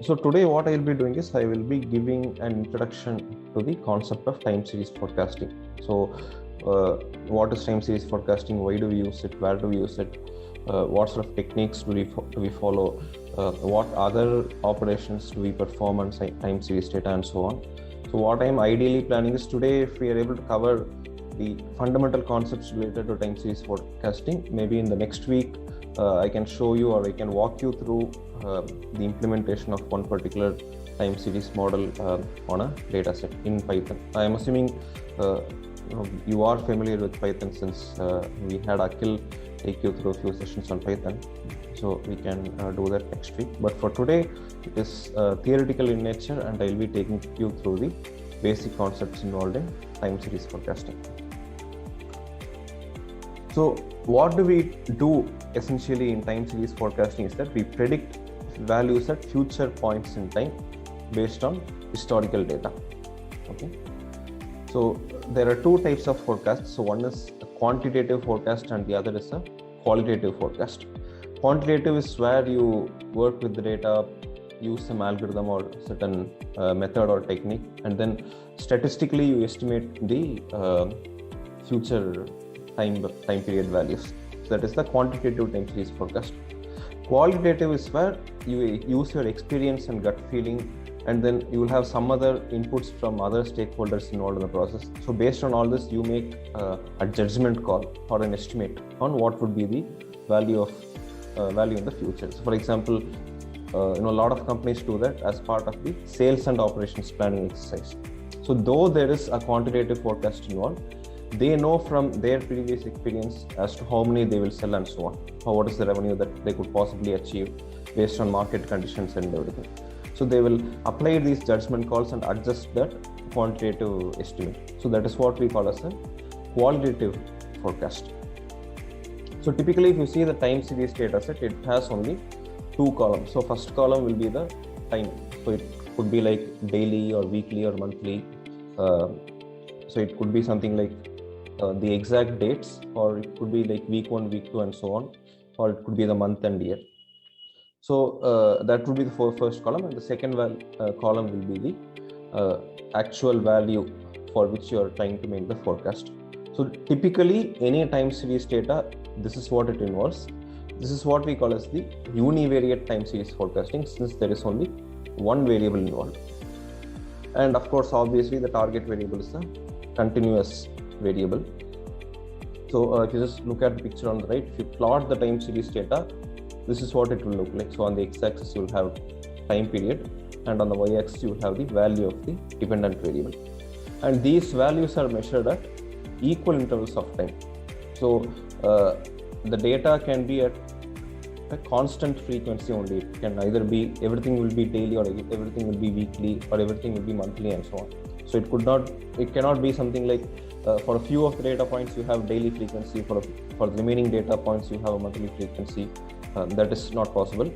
So today what I will be doing is I will be giving an introduction to the concept of time series forecasting. So what is time series forecasting? Why do we use it? Where do we use it? What sort of techniques do we follow? What other operations do we perform on time series data and so on? So what I'm ideally planning is today, if we are able to cover the fundamental concepts related to time series forecasting, maybe in the next week I can show you or I can walk you through the implementation of one particular time series model on a data set in Python. I am assuming you are familiar with Python since we had Akhil take you through a few sessions on Python. So we can do that next week. But for today, it is theoretical in nature, and I'll be taking you through the basic concepts involved in time series forecasting. So what do we do essentially in time series forecasting is that we predict values at future points in time based on historical data. Okay. So there are two types of forecasts. So one is a quantitative forecast and the other is a qualitative forecast. Quantitative is where you work with the data, use some algorithm or certain method or technique, and then statistically you estimate the future time period values. So that is the quantitative time series forecast. Qualitative is where you use your experience and gut feeling, and then you will have some other inputs from other stakeholders involved in the process. So based on all this, you make a judgment call or an estimate on what would be the value of value in the future. So for example, a lot of companies do that as part of the sales and operations planning exercise. So though there is a quantitative forecast involved, they know from their previous experience as to how many they will sell and so on, or what is the revenue that they could possibly achieve based on market conditions and everything. So they will apply these judgment calls and adjust that quantitative estimate. So that is what we call as a qualitative forecast. So typically, if you see the time series data set, it has only two columns. So first column will be the time. So it could be like daily or weekly or monthly. So it could be something like the exact dates, or it could be like week 1, week 2 and so on, or it could be the month and year. So that would be the first column, and the second column will be the actual value for which you are trying to make the forecast. So typically any time series data, this is what it involves. This is what we call as the univariate time series forecasting, since there is only one variable involved. And of course, obviously the target variable is a continuous variable. So if you just look at the picture on the right, if you plot the time series data, this is what it will look like. So on the x-axis you will have time period, and on the y-axis you will have the value of the dependent variable. And these values are measured at equal intervals of time. So the data can be at a constant frequency only. It can either be everything will be daily, or everything will be weekly, or everything will be monthly and so on. So it cannot be something like for a few of the data points you have daily frequency, for the remaining data points you have a monthly frequency. That is not possible.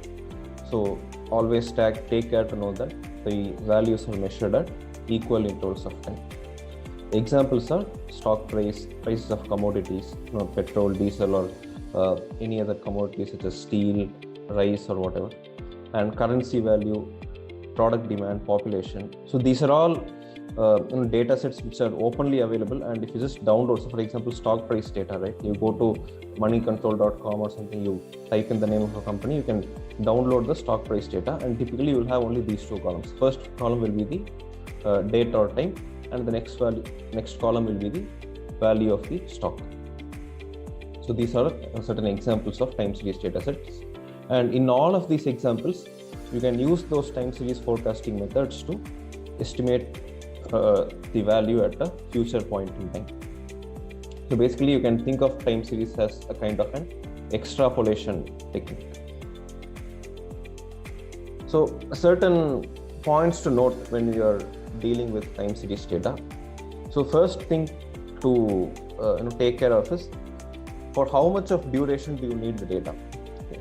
So always take care to know that the values are measured at equal intervals of time. Examples are stock prices of commodities, petrol, diesel, or any other commodities such as steel, rice, or whatever, and currency value, product demand, population. So these are all data sets which are openly available, and if you just download, so for example, stock price data, right? You go to moneycontrol.com or something, you type in the name of a company, you can download the stock price data, and typically you will have only these two columns. First column will be the date or time, and the next column will be the value of the stock. So these are certain examples of time series data sets, and in all of these examples you can use those time series forecasting methods to estimate the value at a future point in time. So basically you can think of time series as a kind of an extrapolation technique. So certain points to note when you are dealing with time series data. So first thing to take care of is, for how much of duration do you need the data?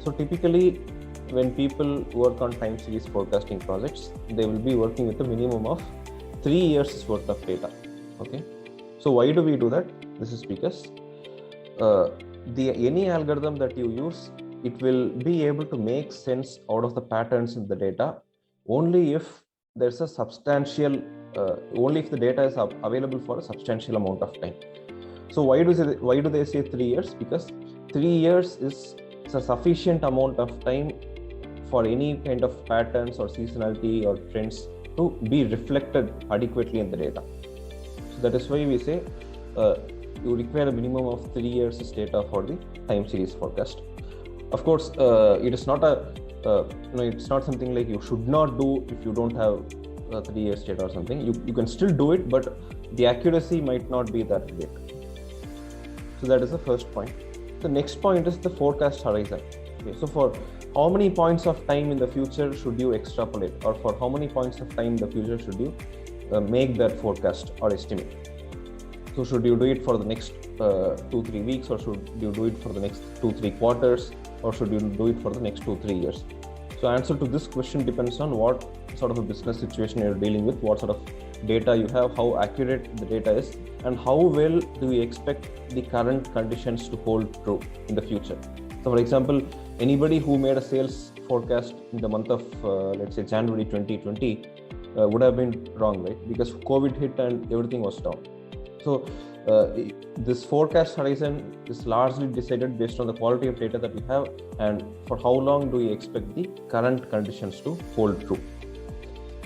So typically when people work on time series forecasting projects, they will be working with a minimum of 3 years worth of data. Okay, so why do we do that? This is because any algorithm that you use, it will be able to make sense out of the patterns in the data only if there's a substantial, only if the data is available for a substantial amount of time. So why do they say 3 years? Because 3 years is a sufficient amount of time for any kind of patterns or seasonality or trends to be reflected adequately in the data. So that is why we say you require a minimum of 3 years data for the time series forecast. Of course, it is not it's not something like you should not do if you don't have 3 years data or something. You can still do it, but the accuracy might not be that great. So that is the first point. The next point is the forecast horizon. Okay, so for how many points of time in the future should you extrapolate, or for how many points of time in the future should you make that forecast or estimate? So should you do it for the next 2-3 weeks, or should you do it for the next 2-3 quarters, or should you do it for the next 2-3 years? So answer to this question depends on what sort of a business situation you're dealing with, what sort of data you have, how accurate the data is, and how well do you expect the current conditions to hold true in the future. So for example, anybody who made a sales forecast in the month of let's say January 2020 would have been wrong, right? Because COVID hit and everything was down. So this forecast horizon is largely decided based on the quality of data that you have and for how long do you expect the current conditions to hold true.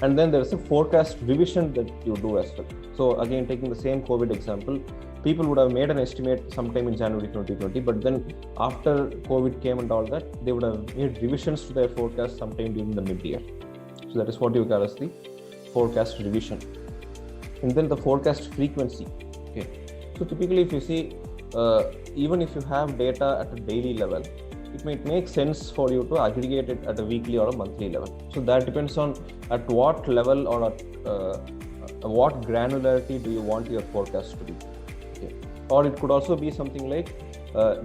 And then there is a forecast revision that you do as well. So again, taking the same COVID example, people would have made an estimate sometime in January 2020, but then after COVID came and all that, they would have made revisions to their forecast sometime during the mid-year. So that is what you call as the forecast revision. And then the forecast frequency. Okay. So typically, if you see, even if you have data at a daily level, it might make sense for you to aggregate it at a weekly or a monthly level. So that depends on at what level or at what granularity do you want your forecast to be. Okay. Or it could also be something like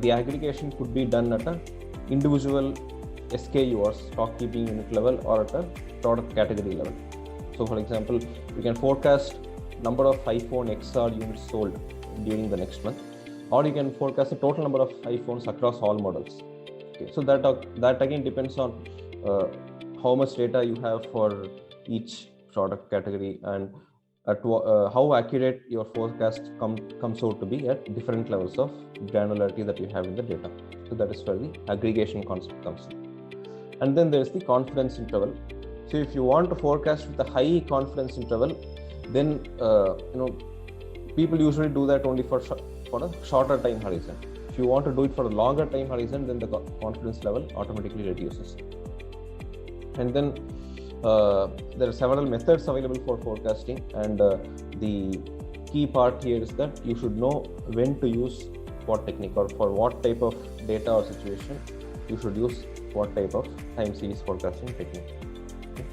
the aggregation could be done at an individual SKU or stock keeping unit level or at a product category level. So for example, you can forecast number of iPhone XR units sold during the next month, or you can forecast the total number of iPhones across all models. Okay. So that again depends on how much data you have for each product category and at how accurate your forecast comes out to be at different levels of granularity that you have in the data. So that is where the aggregation concept comes in. And then there is the confidence interval. So if you want to forecast with a high confidence interval, then people usually do that only for a shorter time horizon. If you want to do it for a longer time horizon, then the confidence level automatically reduces. And then there are several methods available for forecasting, and the key part here is that you should know when to use what technique, or for what type of data or situation you should use what type of time series forecasting technique. Okay.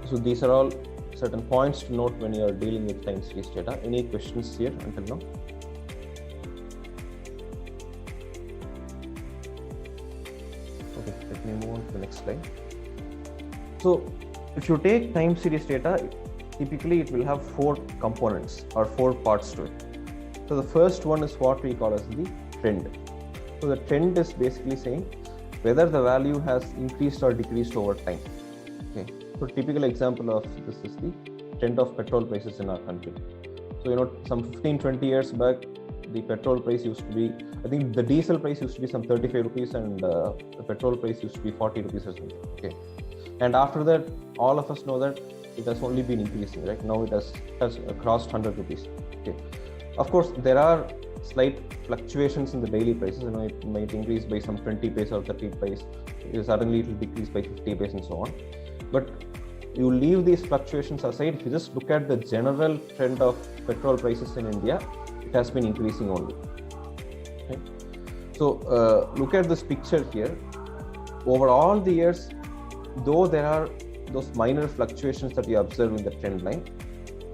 So these are all certain points to note when you are dealing with time series data. Any questions here until now? Okay, let me move on to the next slide. So if you take time series data, typically it will have 4 components or 4 parts to it. So the first one is what we call as the trend. So the trend is basically saying whether the value has increased or decreased over time. Okay. So typical example of this is the trend of petrol prices in our country. So some 15-20 years back, the petrol price used to be, I think the diesel price used to be some 35 rupees and the petrol price used to be 40 rupees or something. Okay. And after that, all of us know that it has only been increasing, right? Now it has crossed 100 rupees. Okay. Of course, there are slight fluctuations in the daily prices. It might increase by some 20 paise or 30 paise. Suddenly it will decrease by 50 paise and so on. But you leave these fluctuations aside. If you just look at the general trend of petrol prices in India, it has been increasing only. Okay. So look at this picture here. Over all the years, though there are those minor fluctuations that you observe in the trend line,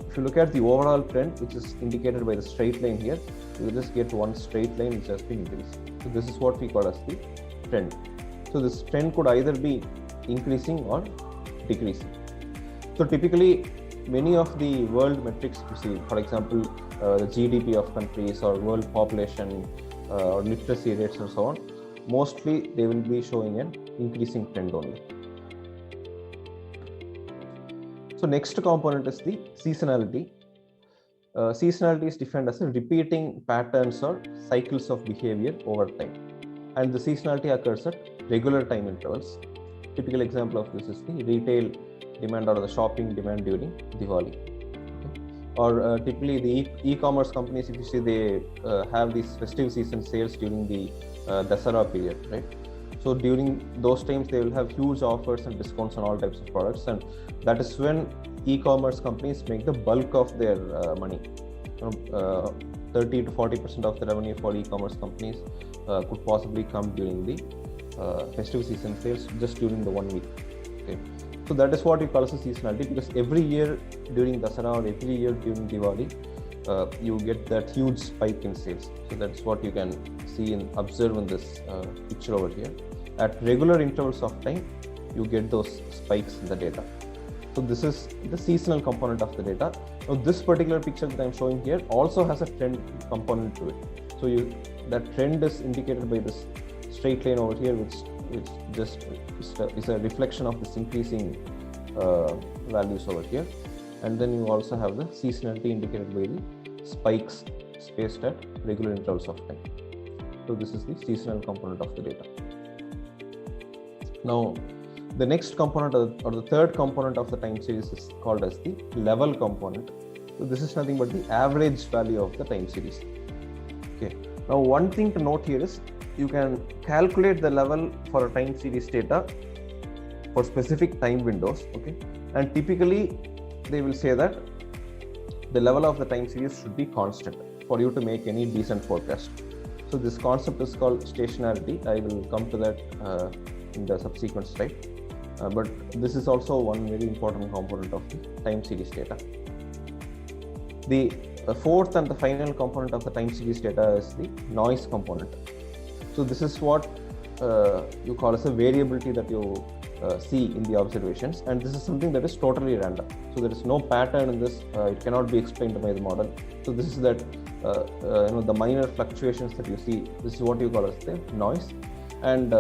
if you look at the overall trend, which is indicated by the straight line here, you will just get one straight line which has been increasing. So this is what we call as the trend. So this trend could either be increasing or decreasing. So typically, many of the world metrics you see, for example, the GDP of countries or world population or literacy rates and so on, mostly they will be showing an increasing trend only. So next component is the seasonality. Seasonality is defined as repeating patterns or cycles of behavior over time, and the seasonality occurs at regular time intervals. Typical example of this is the retail demand or the shopping demand during Diwali. Okay. Or typically the e-commerce companies, if you see, they have these festive season sales during the Dasara period, right? So during those times, they will have huge offers and discounts on all types of products, and that is when e-commerce companies make the bulk of their money. 30 to 40% of the revenue for e-commerce companies could possibly come during the festive season sales just during the 1 week. Okay, so that is what we call as a seasonality, because every year during Dasara or every year during Diwali, you get that huge spike in sales. So that's what you can see and observe in this picture over here. At regular intervals of time, you get those spikes in the data. So this is the seasonal component of the data. Now this particular picture that I'm showing here also has a trend component to it. So that trend is indicated by this straight line over here, which just is a reflection of this increasing values over here. And then you also have the seasonality indicated by the spikes spaced at regular intervals of time. So this is the seasonal component of the data. Now, the next component or the third component of the time series is called as the level component. So this is nothing but the average value of the time series. Okay. Now, one thing to note here is you can calculate the level for a time series data for specific time windows. Okay, and typically they will say that the level of the time series should be constant for you to make any decent forecast. So this concept is called stationarity. I will come to that in the subsequent slide. But this is also one very important component of the time series data. The fourth and the final component of the time series data is the noise component. So this is what you call as a variability that you see in the observations, and this is something that is totally random. So there is no pattern in this. It cannot be explained by the model. So this is that the minor fluctuations that you see. This is what you call as the noise, and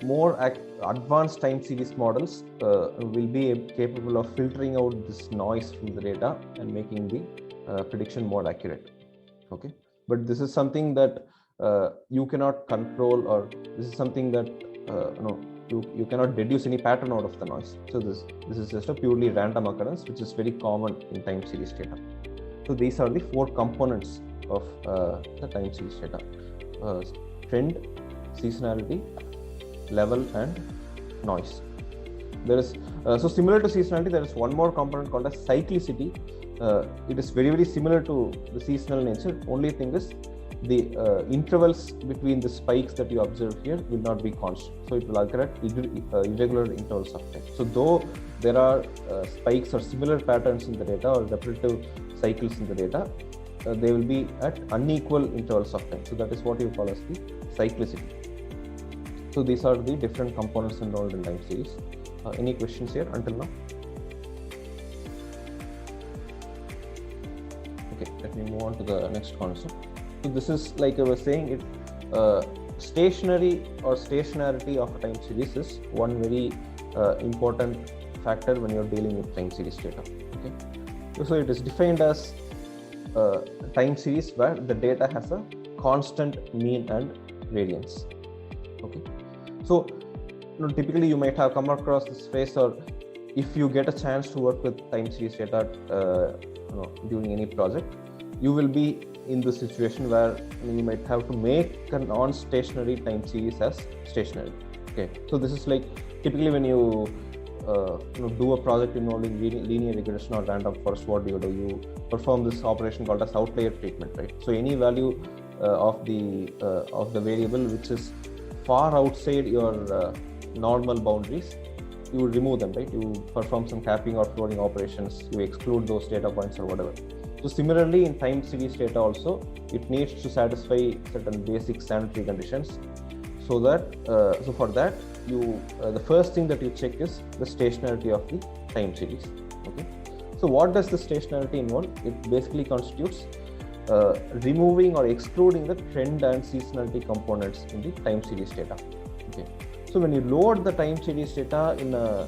more advanced time series models will be capable of filtering out this noise from the data and making the prediction more accurate. Okay, but this is something that you cannot control, or this is something that you cannot deduce any pattern out of the noise. So this is just a purely random occurrence, which is very common in time series data. So these are the four components of the time series data: trend, seasonality, level, and noise. There is so similar to seasonality, there is one more component called as cyclicity. It is very similar to the seasonal nature. Only thing is the intervals between the spikes that you observe here will not be constant. So it will occur at irregular intervals of time. So though there are spikes or similar patterns in the data or repetitive cycles in the data, they will be at unequal intervals of time. So that is what you call as the cyclicity. So these are the different components involved in time series. Any questions here until now? Okay, let me move on to the next concept. So this is, like I was saying, stationary or stationarity of a time series is one very important factor when you're dealing with time series data. Okay, so it is defined as a time series where the data has a constant mean and variance. Okay, so typically you might have come across this phrase, or if you get a chance to work with time series data during any project, you will be in the situation where you might have to make a non-stationary time series as stationary. Okay, so this is like typically when you do a project involving linear regression or random forest, what do? You perform this operation called as outlier treatment, right? So any value of the variable which is far outside your normal boundaries, you will remove them, right? You perform some capping or flooding operations, you exclude those data points or whatever. So similarly in time series data also, it needs to satisfy certain basic sanitary conditions. So that so for that, you the first thing that you check is the stationarity of the time series. Okay, so what does the stationarity involve? It basically constitutes removing or excluding the trend and seasonality components in the time series data. Okay, so when you load the time series data in a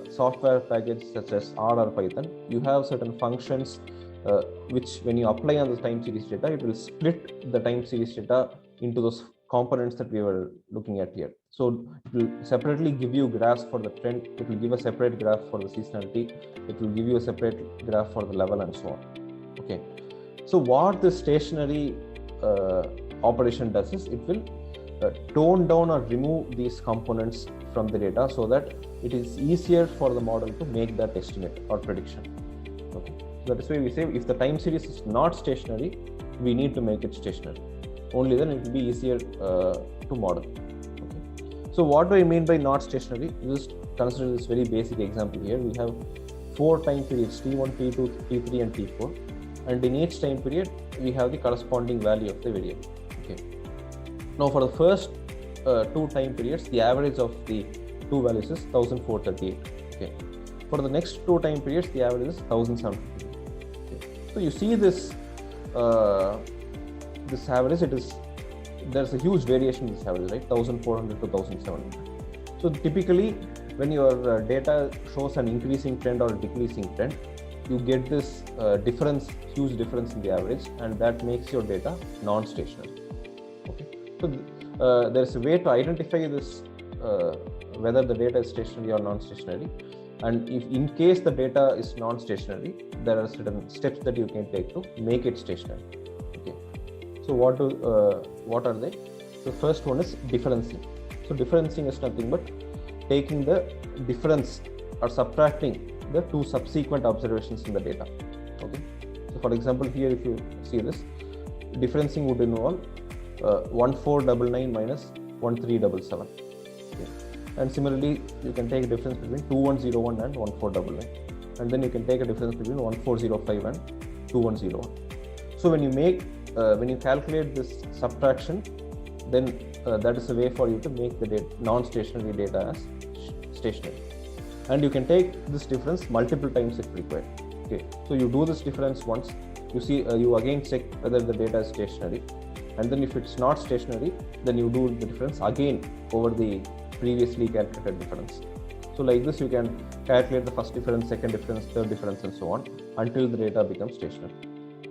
software package such as R or Python, you have certain functions which when you apply on the time series data, it will split the time series data into those components that we were looking at here. So it will separately give you graphs for the trend, it will give a separate graph for the seasonality, it will give you a separate graph for the level and so on. Okay, so what the stationary operation does is it will tone down or remove these components from the data so that it is easier for the model to make that estimate or prediction. Okay, so that is why we say if the time series is not stationary, we need to make it stationary. Only then it will be easier to model. Okay. So what do I mean by not stationary? Just consider this very basic example here. We have 4 time periods, T1, T2, T3 and T4, and in each time period we have the corresponding value of the variable. Okay. Now for the first 2 time periods, the average of the 2 values is 1438. Okay. For the next 2 time periods, the average is 1750. Okay. So you see this this average, there's a huge variation in this average, right? 1400 to 1700. So typically when your data shows an increasing trend or a decreasing trend, you get this huge difference in the average, and that makes your data non-stationary. Okay, so there's a way to identify this whether the data is stationary or non-stationary, and if in case the data is non-stationary, there are certain steps that you can take to make it stationary. Okay, so what are they? The first one is differencing. So differencing is nothing but taking the difference or subtracting the 2 subsequent observations in the data. Okay, so for example here if you see this, differencing would involve 1499 minus 1377. Okay. And similarly you can take a difference between 2101 and 1499, and then you can take a difference between 1405 and 2101. So when you calculate this subtraction, then that is a way for you to make the non-stationary data as stationary. And you can take this difference multiple times if required. Okay, so you do this difference once, you see you again check whether the data is stationary, and then if it's not stationary, then you do the difference again over the previously calculated difference. So like this you can calculate the first difference, second difference, third difference and so on until the data becomes stationary.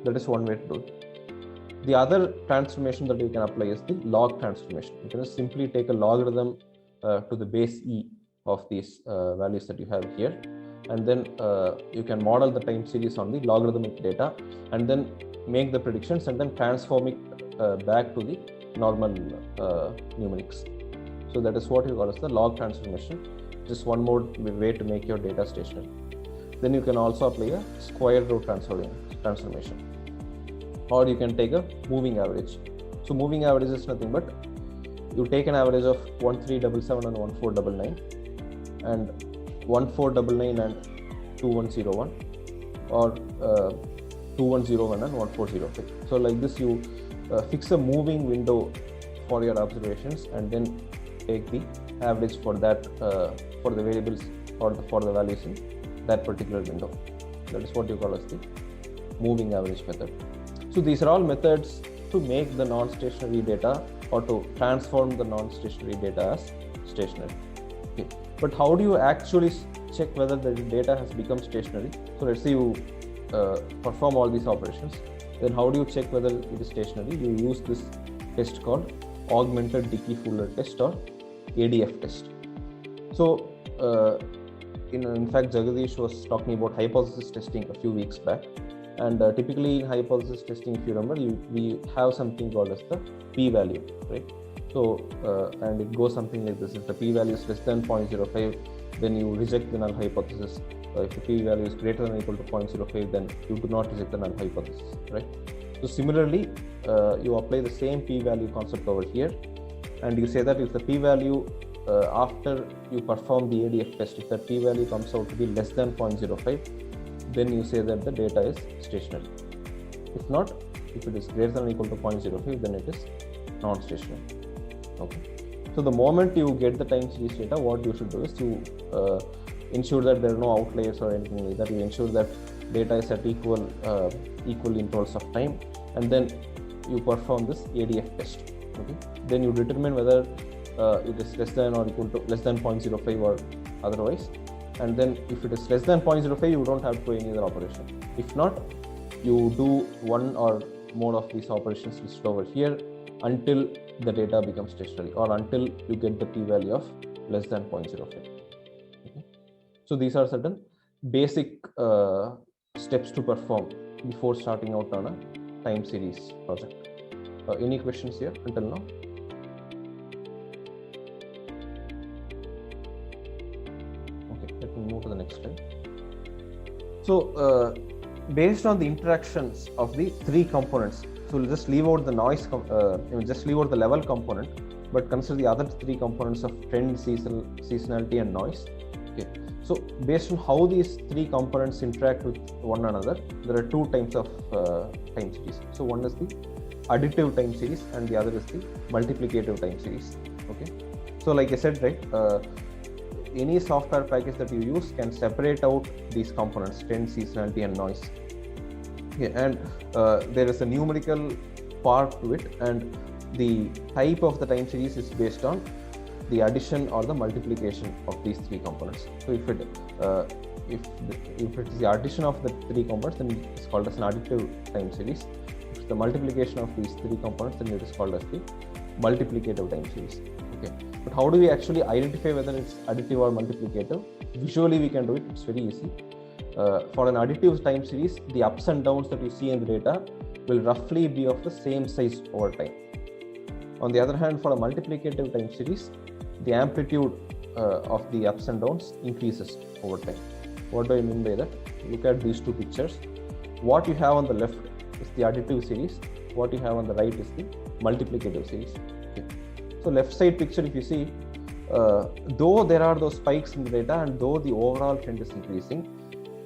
That is one way to do it. The other transformation that you can apply is the log transformation. You can just simply take a logarithm to the base e of these values that you have here, and then you can model the time series on the logarithmic data and then make the predictions and then transform it back to the normal numerics. So that is what you call as the log transformation. Just one more way to make your data stationary. Then you can also apply a square root transformation, or you can take a moving average. So moving average is nothing but you take an average of 1377 and 1499 and 1499 and 2101, or 2101 and 1405. So like this you fix a moving window for your observations and then take the average for that for the variables or for the values in that particular window. That is what you call as the moving average method. So these are all methods to make the non-stationary data or to transform the non-stationary data as stationary. Okay. But how do you actually check whether the data has become stationary? So let's say you perform all these operations, then how do you check whether it is stationary? You use this test called augmented Dickey-Fuller test or ADF test. So in fact Jagadish was talking about hypothesis testing a few weeks back, and typically in hypothesis testing, if you remember, we have something called as the p-value, right? So and it goes something like this: if the p-value is less than 0.05, then you reject the null hypothesis. If the p-value is greater than or equal to 0.05, then you do not reject the null hypothesis, right? So similarly, you apply the same p-value concept over here, and you say that if the p-value after you perform the ADF test, if the p-value comes out to be less than 0.05, then you say that the data is stationary. If not, if it is greater than or equal to 0.05, then it is non-stationary. Okay. So the moment you get the time series data, what you should do is you ensure that there are no outliers or anything like that. You ensure that data is at equal intervals of time, and then you perform this ADF test. Okay. Then you determine whether it is less than or equal to less than 0.05 or otherwise, and then if it is less than 0.05, you don't have to do any other operation. If not, you do one or more of these operations listed over here until the data becomes stationary, or until you get the p-value of less than 0.05. Okay. So these are certain basic steps to perform before starting out on a time series project. Any questions here until now? Okay, let me move to the next slide. So based on the interactions of the three components, so we'll just leave out the noise, just leave out the level component, but consider the other three components of trend, seasonality, and noise. Okay. So based on how these three components interact with one another, there are two types of time series. So one is the additive time series, and the other is the multiplicative time series. Okay. So like I said, right, any software package that you use can separate out these components, trend, seasonality, and noise. Okay. And there is a numerical part to it, and the type of the time series is based on the addition or the multiplication of these three components. So if it is the addition of the three components, then it is called as an additive time series. If it's the multiplication of these three components, then it is called as the multiplicative time series. Okay. But how do we actually identify whether it's additive or multiplicative? Visually we can do it, it's very easy. For an additive time series, the ups and downs that you see in the data will roughly be of the same size over time. On the other hand, for a multiplicative time series, the amplitude of the ups and downs increases over time. What do I mean by that? Look at these two pictures. What you have on the left is the additive series. What you have on the right is the multiplicative series. Okay. So left side picture, if you see, though there are those spikes in the data and though the overall trend is increasing,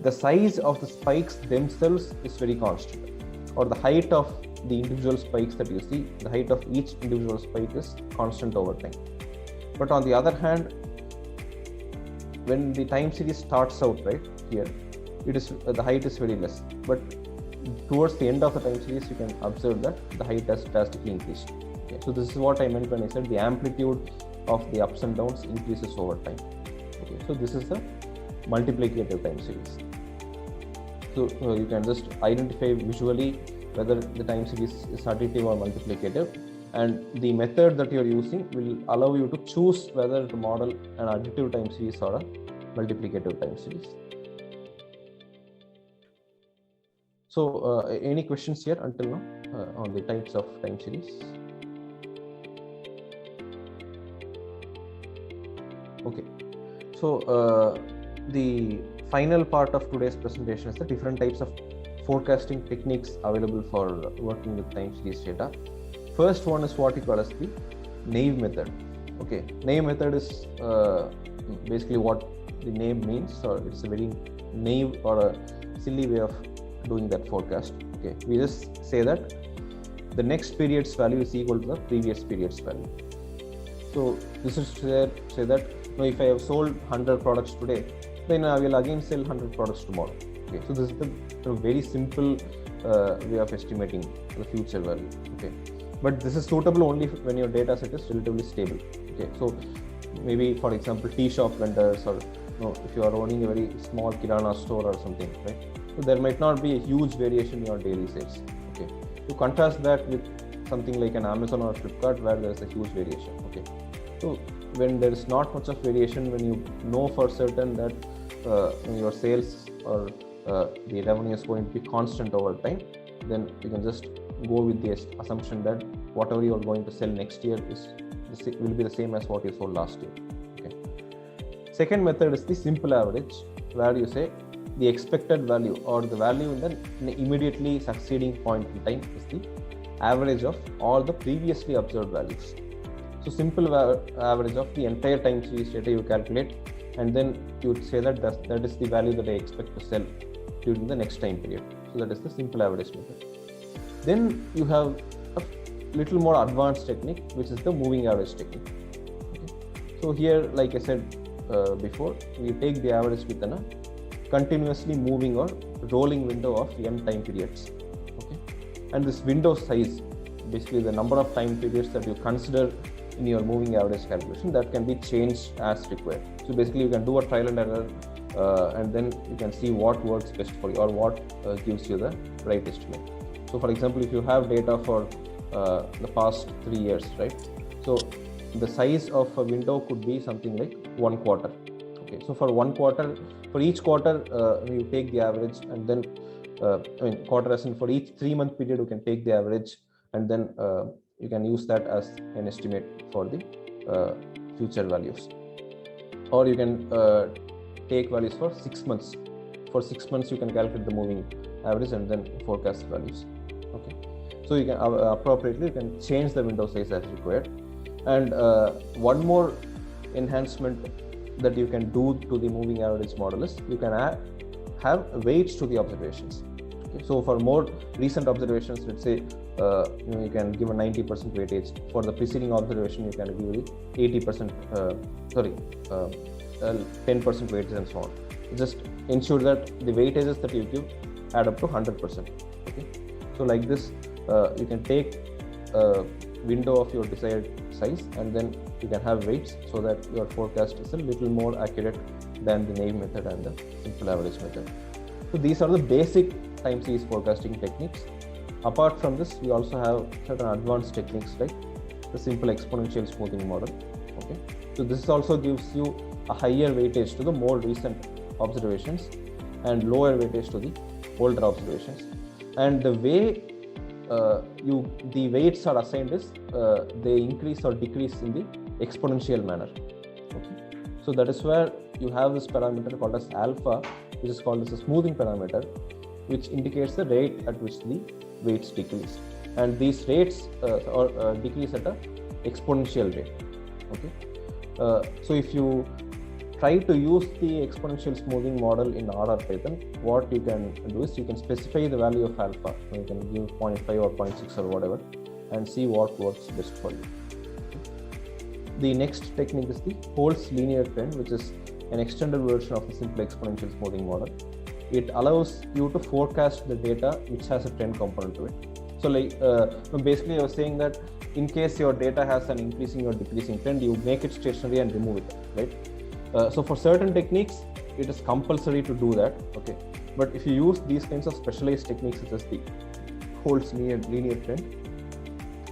the size of the spikes themselves is very constant, or the height of the individual spikes that you see, the height of each individual spike is constant over time. But on the other hand, when the time series starts out right here, it is the height is very less. But towards the end of the time series, you can observe that the height has drastically increased. Okay. So this is what I meant when I said the amplitude of the ups and downs increases over time. Okay. So this is the multiplicative time series. So you can just identify visually whether the time series is additive or multiplicative, and the method that you are using will allow you to choose whether to model an additive time series or a multiplicative time series. So any questions here until now on the types of time series? Okay, so the final part of today's presentation is the different types of forecasting techniques available for working with time series data. First one is what we call as the naive method. Okay, naive method is basically what the name means, or it's a very naive or a silly way of doing that forecast. Okay, we just say that the next period's value is equal to the previous period's value. So this is to say that if I have sold 100 products today, then I will again sell 100 products tomorrow. Okay, so this is the very simple way of estimating the future value. Okay, but this is suitable only when your data set is relatively stable. Okay, so maybe for example tea shop vendors, or if you are owning a very small kirana store or something, right? So there might not be a huge variation in your daily sales. Okay, to contrast that with something like an Amazon or Flipkart where there is a huge variation. Okay, so when there is not much of variation, when you know for certain that your sales or the revenue is going to be constant over time, then you can just go with the assumption that whatever you are going to sell next year will be the same as what you sold last year. Okay. Second method is the simple average, where you say the expected value or the value in the immediately succeeding point in time is the average of all the previously observed values. So simple average of the entire time series data you calculate, and then you would say that that is the value that I expect to sell during the next time period. So that is the simple average method. Then you have a little more advanced technique, which is the moving average technique. Okay. So here, like I said before, we take the average within a continuously moving or rolling window of n time periods. Okay. And this window size, basically the number of time periods that you consider in your moving average calculation, that can be changed as required. So basically you can do a trial and error and then you can see what works best for you or what gives you the right estimate. So for example, if you have data for the past 3 years, right? So the size of a window could be something like 1 quarter. Okay, so for 1 quarter, for each quarter, you take the average, and then quarter as in for each 3-month period, you can take the average, and then you can use that as an estimate for the future values. Or you can take values for 6 months. For 6 months, you can calculate the moving average and then forecast values. Okay, so you can appropriately you can change the window size as required. And one more enhancement that you can do to the moving average model is you can have weights to the observations. Okay, so for more recent observations, let's say you can give a 90% weightage. For the preceding observation, you can give the 80%, 10% weightage and so on. Just ensure that the weightages that you give add up to 100%. Okay, so like this, you can take a window of your desired size, and then you can have weights so that your forecast is a little more accurate than the naive method and the simple average method. So these are the basic time series forecasting techniques. Apart from this, we also have certain advanced techniques like the simple exponential smoothing model. Okay, so this also gives you a higher weightage to the more recent observations and lower weightage to the older observations. And the way the weights are assigned is they increase or decrease in the exponential manner. Okay, so that is where you have this parameter called as alpha, which is called as a smoothing parameter, which indicates the rate at which the weights decrease, and these rates decrease at an exponential rate. Okay, so if you try to use the exponential smoothing model in R or Python, what you can do is you can specify the value of alpha. You can give 0.5 or 0.6 or whatever, and see what works best for you. The next technique is the Holt's linear trend, which is an extended version of the simple exponential smoothing model. It allows you to forecast the data which has a trend component to it. So like basically I was saying that in case your data has an increasing or decreasing trend, you make it stationary and remove it, right? So for certain techniques, it is compulsory to do that. Okay, but if you use these kinds of specialized techniques such as the Holt's linear trend,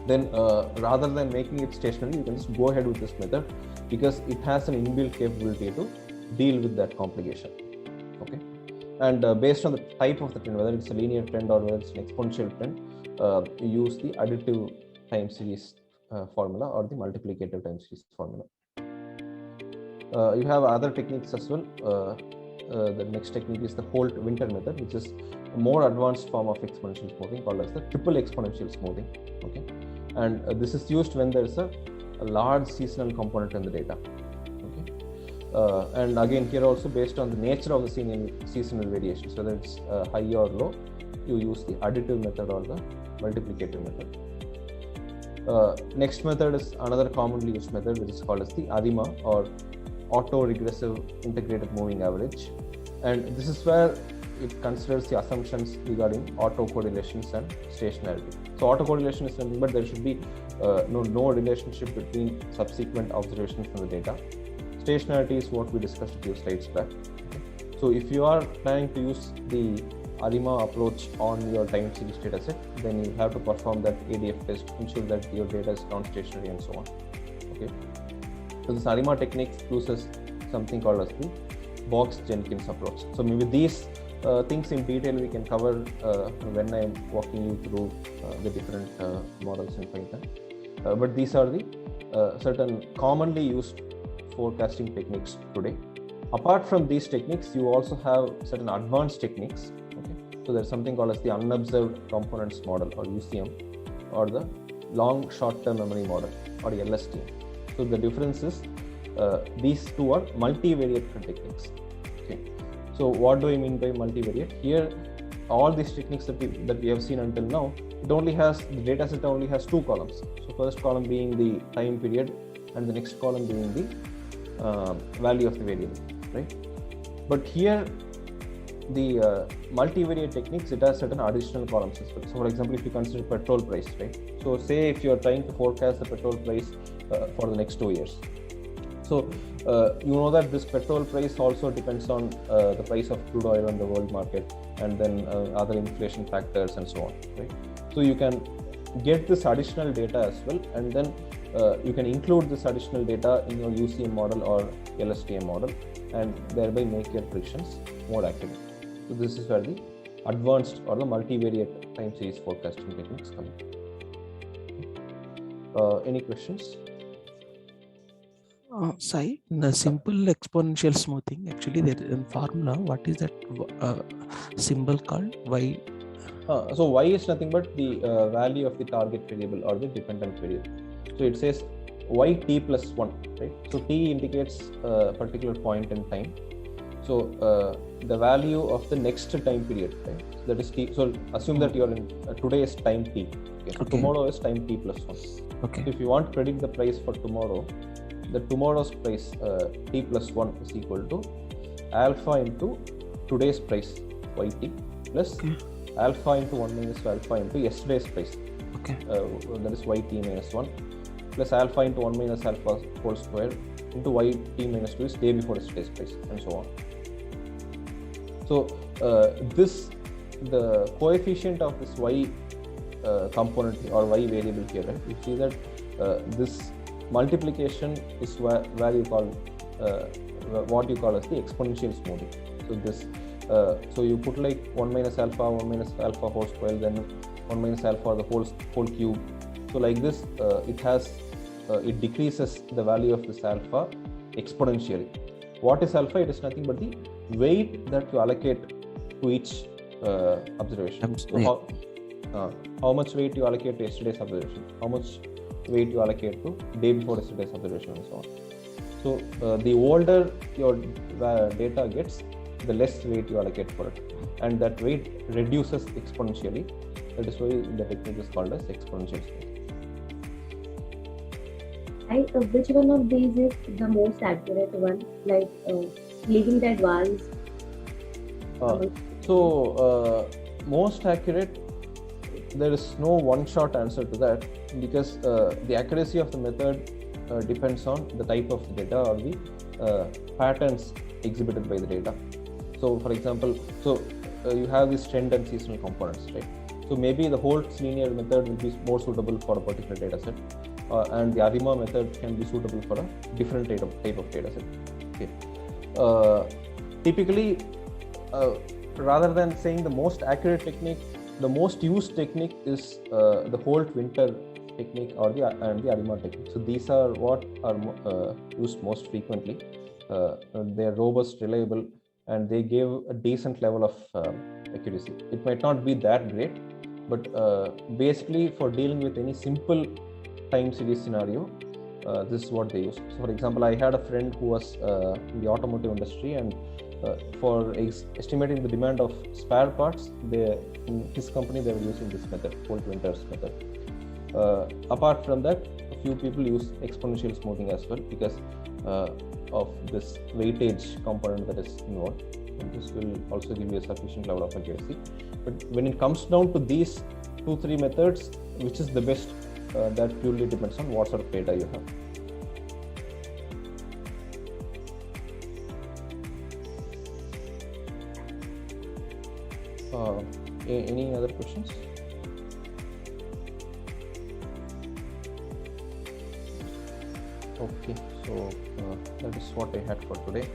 then rather than making it stationary, you can just go ahead with this method because it has an inbuilt capability to deal with that complication. Okay, and based on the type of the trend, whether it's a linear trend or whether it's an exponential trend, you use the additive time series formula or the multiplicative time series formula. You have other techniques as well. The next technique is the Holt-Winter method, which is a more advanced form of exponential smoothing called as the triple exponential smoothing. Okay, and this is used when there is a large seasonal component in the data. Okay, and again here also based on the nature of the seasonal variations, whether it's high or low, you use the additive method or the multiplicative method. Next method is another commonly used method, which is called as the ARIMA or auto-regressive integrated moving average, and this is where it considers the assumptions regarding auto-correlations and stationarity. So auto-correlation is nothing but there should be no relationship between subsequent observations from the data. Stationarity is what we discussed a few slides back. Okay. So if you are planning to use the ARIMA approach on your time series dataset, then you have to perform that ADF test, ensure that your data is non-stationary and so on. Okay. So this ARIMA technique uses something called as the Box-Jenkins approach. So maybe these things in detail we can cover when I am walking you through the different models in Python. But these are the certain commonly used forecasting techniques today. Apart from these techniques, you also have certain advanced techniques. Okay? So there's something called as the unobserved components model or UCM, or the long short-term memory model or LSTM. So the difference is these two are multivariate techniques. Okay. So what do I mean by multivariate? Here, all these techniques that we have seen until now, the data set only has two columns. So first column being the time period, and the next column being the value of the variable, right? But here, the multivariate techniques, it has certain additional columns as well. So for example, if you consider petrol price, right? So say if you are trying to forecast the petrol price for the next 2 years. So you know that this petrol price also depends on the price of crude oil on the world market, and then other inflation factors and so on, right? So you can get this additional data as well, and then you can include this additional data in your UCM model or LSTM model, and thereby make your predictions more accurate. So this is where the advanced or the multivariate time series forecasting techniques come in. Any questions? Sai, in the simple exponential smoothing, actually there is a formula. What is that symbol called? Y? So y is nothing but the value of the target variable or the dependent variable. So it says yt plus 1, right? So t indicates a particular point in time. So the value of the next time period, right? That is t. So assume that you are in today is time t. Okay. So tomorrow is time t plus 1. Okay. So if you want to predict the price for tomorrow, the tomorrow's price t plus 1 is equal to alpha into today's price yt plus alpha into 1 minus alpha into yesterday's price. Okay. That is yt minus 1 plus alpha into 1 minus alpha whole square into yt minus 2 is day before yesterday's price, and so on. So the coefficient of this y component or y variable here, right? You see that this multiplication is where you call what you call as the exponential smoothing. So this so you put like 1 minus alpha whole square, then 1 minus alpha the whole cube. So like this it decreases the value of this alpha exponentially. What is alpha? It is nothing but the weight that you allocate to each observation. So how much weight you allocate to yesterday's observation, how much weight you allocate to day before yesterday's observation, and so on. So the older your data gets, the less weight you allocate for it, and that weight reduces exponentially. That is why the technique is called as exponential smoothing. Which one of these is the most accurate one, like leaving the advanced? Most accurate, there is no one-shot answer to that, because the accuracy of the method depends on the type of data or the patterns exhibited by the data. So for example, you have these trend and seasonal components, right? So maybe the Holt's linear method will be more suitable for a particular data set, and the ARIMA method can be suitable for a different type of data set. Okay. Typically, rather than saying the most accurate technique, the most used technique is the Holt-Winter technique or the ARIMA technique. So these are what are used most frequently. They are robust, reliable, and they give a decent level of accuracy. It might not be that great, but basically for dealing with any simple time series scenario, this is what they use. So for example, I had a friend who was in the automotive industry, and for estimating the demand of spare parts, in his company they were using this method, Holt-Winter's method. Apart from that, a few people use exponential smoothing as well, because of this weightage component that is involved, and this will also give you a sufficient level of accuracy. But when it comes down to these 2-3 methods, which is the best, that purely depends on what sort of data you have. Any other questions? Okay, so that is what I had for today.